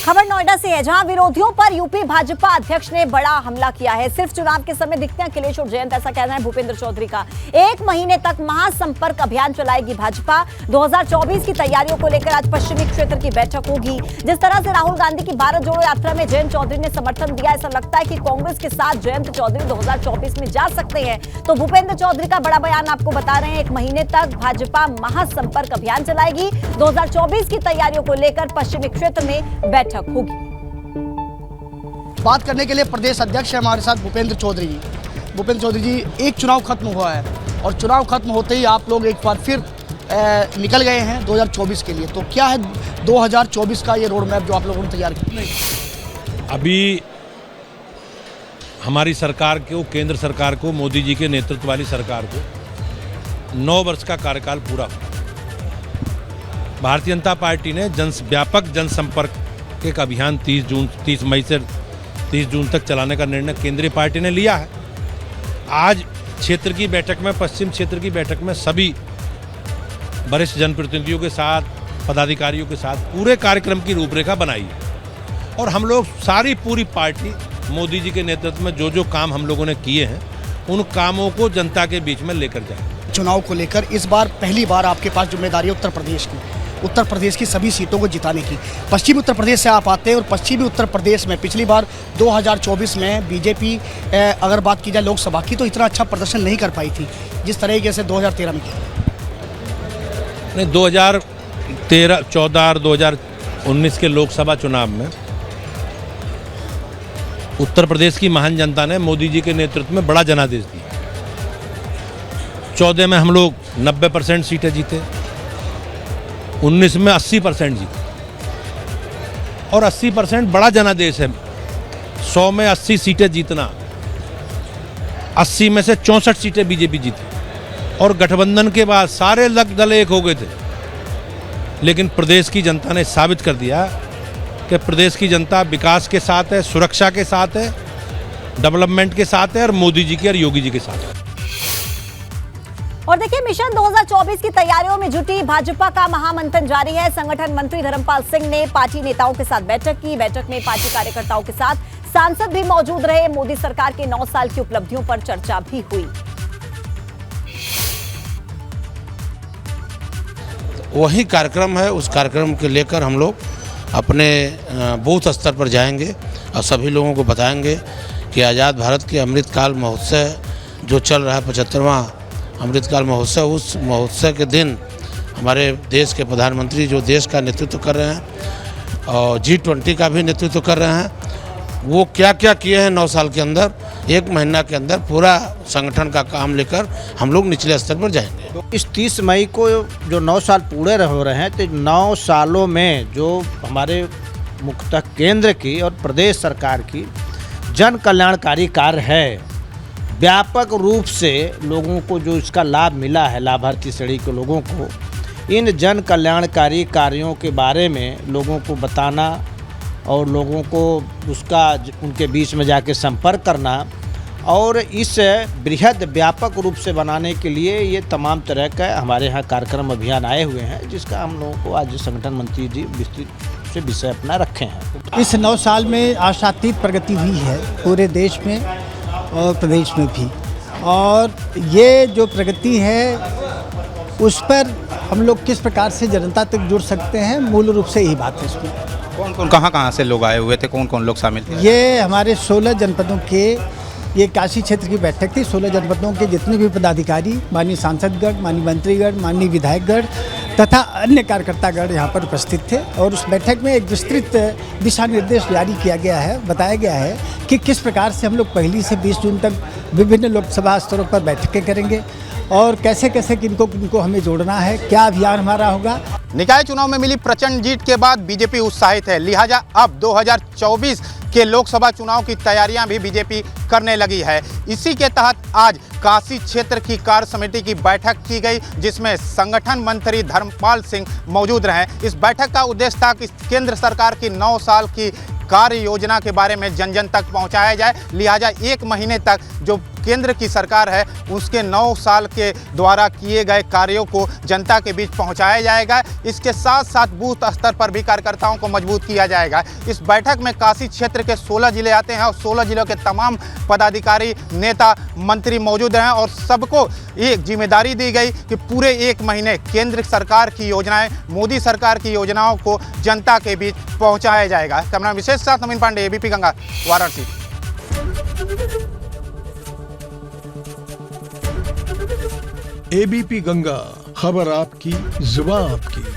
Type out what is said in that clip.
खबर नोएडा से है, जहां विरोधियों पर यूपी भाजपा अध्यक्ष ने बड़ा हमला किया है। सिर्फ चुनाव के समय दिखते हैं अखिलेश और जयंत, ऐसा कहना है भूपेंद्र चौधरी का। 1 महीने तक महासंपर्क अभियान चलाएगी भाजपा। 2024 की तैयारियों को लेकर आज पश्चिमी क्षेत्र की बैठक होगी। जिस तरह से राहुल गांधी की भारत जोड़ो यात्रा में जयंत चौधरी ने समर्थन दिया, ऐसा लगता है कि कांग्रेस के साथ जयंत चौधरी 2024 में जा सकते हैं। तो भूपेंद्र चौधरी का बड़ा बयान आपको बता रहे हैं। 1 महीने तक भाजपा महासंपर्क अभियान चलाएगी। 2024 की तैयारियों को लेकर पश्चिमी क्षेत्र में बैठक होगी। बात करने के लिए प्रदेश अध्यक्ष है हमारे साथ भूपेंद्र चौधरी जी। भूपेंद्र चौधरी जी, एक चुनाव खत्म हुआ है और चुनाव खत्म होते ही आप लोग एक बार फिर निकल गए हैं 2024 के लिए। तो क्या है 2024 का ये रोड मैप जो आप लोगों ने तैयार किया? अभी हमारी सरकार को, केंद्र सरकार को, मोदी जी के नेतृत्व वाली सरकार को 9 वर्ष का कार्यकाल पूरा हुआ। भारतीय जनता पार्टी ने व्यापक जनसंपर्क एक अभियान 30 मई से 30 जून तक चलाने का निर्णय केंद्रीय पार्टी ने लिया है। आज क्षेत्र की बैठक में, पश्चिम क्षेत्र की बैठक में सभी वरिष्ठ जनप्रतिनिधियों के साथ, पदाधिकारियों के साथ पूरे कार्यक्रम की रूपरेखा बनाई है और हम लोग पूरी पार्टी मोदी जी के नेतृत्व में जो काम हम लोगों ने किए हैं उन कामों को जनता के बीच में लेकर जाए। चुनाव को लेकर इस बार पहली बार आपके पास जिम्मेदारी है उत्तर प्रदेश की सभी सीटों को जिताने की। पश्चिमी उत्तर प्रदेश से आप आते हैं और पश्चिमी उत्तर प्रदेश में पिछली बार 2024 में बीजेपी अगर बात की जाए लोकसभा की तो इतना अच्छा प्रदर्शन नहीं कर पाई थी जिस तरीके से 2013 में किया। नहीं, 2013, 14 और 2019 के लोकसभा चुनाव में उत्तर प्रदेश की महान जनता ने मोदी जी के नेतृत्व में बड़ा जनादेश दिया। 14 में हम लोग 90% सीटें जीते, 19 में 80% जीते और 80% बड़ा जनादेश है। 100 में 80 सीटें जीतना, 80 में से 64 सीटें बीजेपी जीती और गठबंधन के बाद सारे दल एक हो गए थे। लेकिन प्रदेश की जनता ने साबित कर दिया कि प्रदेश की जनता विकास के साथ है, सुरक्षा के साथ है, डेवलपमेंट के साथ है और मोदी जी के और योगी जी के साथ है। और देखिए, मिशन 2024 की तैयारियों में जुटी भाजपा का महामंथन जारी है। संगठन मंत्री धर्मपाल सिंह ने पार्टी नेताओं के साथ बैठक की। बैठक में पार्टी कार्यकर्ताओं के साथ सांसद भी मौजूद रहे। मोदी सरकार के 9 साल की उपलब्धियों पर चर्चा भी हुई। वही कार्यक्रम है, उस कार्यक्रम के लेकर हम लोग अपने बूथ स्तर पर जाएंगे और सभी लोगों को बताएंगे कि आज़ाद भारत के अमृतकाल महोत्सव जो चल रहा है, 75वां अमृतकाल महोत्सव, उस महोत्सव के दिन हमारे देश के प्रधानमंत्री जो देश का नेतृत्व कर रहे हैं और G20 का भी नेतृत्व कर रहे हैं, वो क्या क्या किए हैं 9 साल के अंदर, 1 महीना के अंदर पूरा संगठन का काम लेकर हम लोग निचले स्तर पर जाएंगे। इस 30 मई को जो 9 साल पूरे हो रहे हैं, तो 9 सालों में जो हमारे मुख्यतः केंद्र की और प्रदेश सरकार की जन कल्याणकारी कार्य है, व्यापक रूप से लोगों को जो इसका लाभ मिला है, लाभार्थी श्रेणी के लोगों को, इन जन कल्याणकारी कार्यों के बारे में लोगों को बताना और लोगों को उसका उनके बीच में जाके संपर्क करना और इस बृहद व्यापक रूप से बनाने के लिए ये तमाम तरह का हमारे यहाँ कार्यक्रम अभियान आए हुए हैं, जिसका हम लोगों को आज संगठन मंत्री जी विस्तृत से विषय अपना रखे हैं। इस 9 साल में आशातीत प्रगति हुई है पूरे देश में और प्रदेश में भी, और ये जो प्रगति है उस पर हम लोग किस प्रकार से जनता तक जुड़ सकते हैं, मूल रूप से यही बात है। इसमें कौन कहाँ से लोग आए हुए थे, कौन लोग शामिल थे? ये हमारे 16 जनपदों के, ये काशी क्षेत्र की बैठक थी। 16 जनपदों के जितने भी पदाधिकारी, माननीय सांसदगण, माननीय मंत्रीगण, माननीय विधायकगण तथा अन्य कार्यकर्तागण यहाँ पर उपस्थित थे और उस बैठक में एक विस्तृत दिशा निर्देश जारी किया गया है। बताया गया है कि किस प्रकार से हम लोग 1 से 20 जून तक विभिन्न लोकसभा स्तरों पर बैठकें करेंगे और कैसे कैसे किनको हमें जोड़ना है, क्या अभियान हमारा होगा। निकाय चुनाव में मिली प्रचंड जीत के बाद बीजेपी उत्साहित है, लिहाजा अब 2024 के लोकसभा चुनाव की तैयारियां भी बीजेपी करने लगी है। इसी के तहत आज काशी क्षेत्र की कार्य समिति की बैठक की गई, जिसमें संगठन मंत्री धर्मपाल सिंह मौजूद रहे। इस बैठक का उद्देश्य था कि केंद्र सरकार की 9 साल की कार्य योजना के बारे में जन जन तक पहुंचाया जाए। लिहाजा 1 महीने तक जो केंद्र की सरकार है उसके 9 साल के द्वारा किए गए कार्यों को जनता के बीच पहुंचाया जाएगा। इसके साथ साथ बूथ स्तर पर भी कार्यकर्ताओं को मजबूत किया जाएगा। इस बैठक में काशी क्षेत्र के 16 जिले आते हैं और 16 जिलों के तमाम पदाधिकारी, नेता, मंत्री मौजूद हैं और सबको एक जिम्मेदारी दी गई कि पूरे 1 महीने केंद्र सरकार की योजनाएं, मोदी सरकार की योजनाओं को जनता के बीच पहुंचाया जाएगा। कैमरा विशेष साथ नवीन पांडे, एबीपी गंगा, वाराणसी। एबीपी गंगा, खबर आपकी, जुबान आपकी।